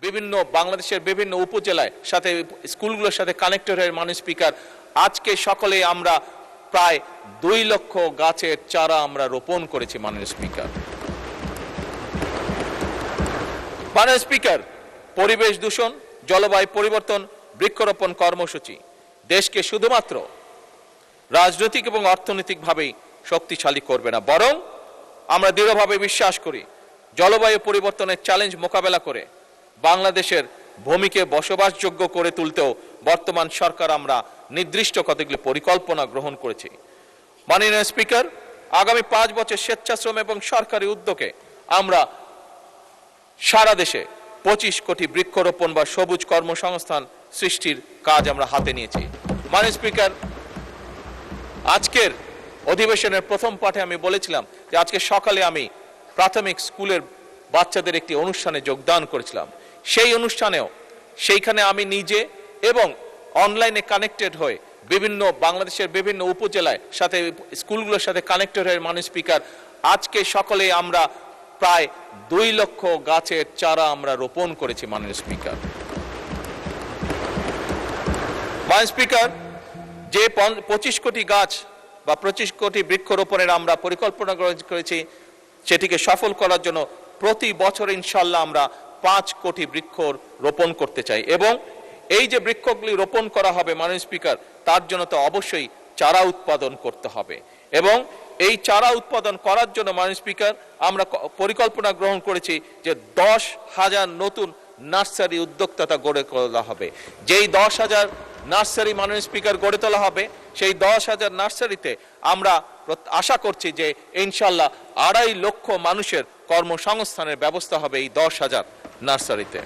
বিভিন্ন বাংলাদেশের বিভিন্ন উপজেলায় সাথে স্কুলগুলোর সাথে কানেক্টেড হয়ে মাননীয় স্পিকার আজকে সকলে আমরা প্রায় 2 লক্ষ গাছের চারা আমরা রোপণ করেছি মাননীয় স্পিকার। মাননীয় স্পিকার, পরিবেশ দূষণ, জলবায়ু পরিবর্তন, বৃক্ষরোপণ কর্মসূচি দেশকে শুধুমাত্র রাজনৈতিক এবং অর্থনৈতিকভাবেই শক্তিশালী করবে না, বরং আমরা দৃঢ়ভাবে বিশ্বাস করি জলবায়ু পরিবর্তনের চ্যালেঞ্জ মোকাবেলা করে বাংলাদেশের ভূমিকে বসবাসযোগ্য করে তুলতেও বর্তমান সরকার আমরা নির্দিষ্ট কতগুলি পরিকল্পনা গ্রহণ করেছি। মাননীয় স্পিকার, আগামী 5 বছর স্বেচ্ছাশ্রম এবং সরকারি উদ্যোগে আমরা সারা দেশে 25 কোটি বৃক্ষরোপণ বা সবুজ কর্মসংস্থান সৃষ্টির কাজ আমরা হাতে নিয়েছি। মাননীয় স্পিকার, আজকের অধিবেশনের প্রথম পাঠে আমি বলেছিলাম যে আজকে সকালে আমি প্রাথমিক স্কুলের বাচ্চাদের একটি অনুষ্ঠানে যোগদান করেছিলাম। সেই অনুষ্ঠানেও সেইখানে আমি নিজে এবং অনলাইনে কানেক্টেড হয়ে বিভিন্ন বাংলাদেশের বিভিন্ন উপজেলায় সাথে স্কুলগুলোর সাথে কানেক্টেড হয়ে মাননীয় স্পিকার আজকে সকলে আমরা প্রায় 2 লক্ষ গাছের চারা আমরা রোপণ করেছি মাননীয় স্পিকার। মাননীয় স্পিকার, যে 25 কোটি গাছ বা 25 কোটি বৃক্ষরোপণের আমরা পরিকল্পনা গ্রহণ করেছি সেটিকে সফল করার জন্য প্রতি বছর ইনশাআল্লাহ আমরা 5 কোটি বৃক্ষ রোপণ করতে চাই এবং এই যে বৃক্ষগুলি রোপণ করা হবে মাননীয় স্পিকার তার জন্য তো অবশ্যই চারা উৎপাদন করতে হবে এবং এই চারা উৎপাদন করার জন্য মাননীয় স্পিকার আমরা পরিকল্পনা গ্রহণ করেছি যে 10,000 নতুন নার্সারি উদ্যোক্তা গড়ে তোলা হবে। যেই 10,000 নার্সারি মাননীয় স্পিকার গড়ে তোলা হবে সেই 10,000 নার্সারিতে আমরা আশা করছি যে ইনশাআল্লাহ 2.5 লক্ষ মানুষের কর্মসংস্থানের ব্যবস্থা হবে এই 10,000 নার্সারিতে।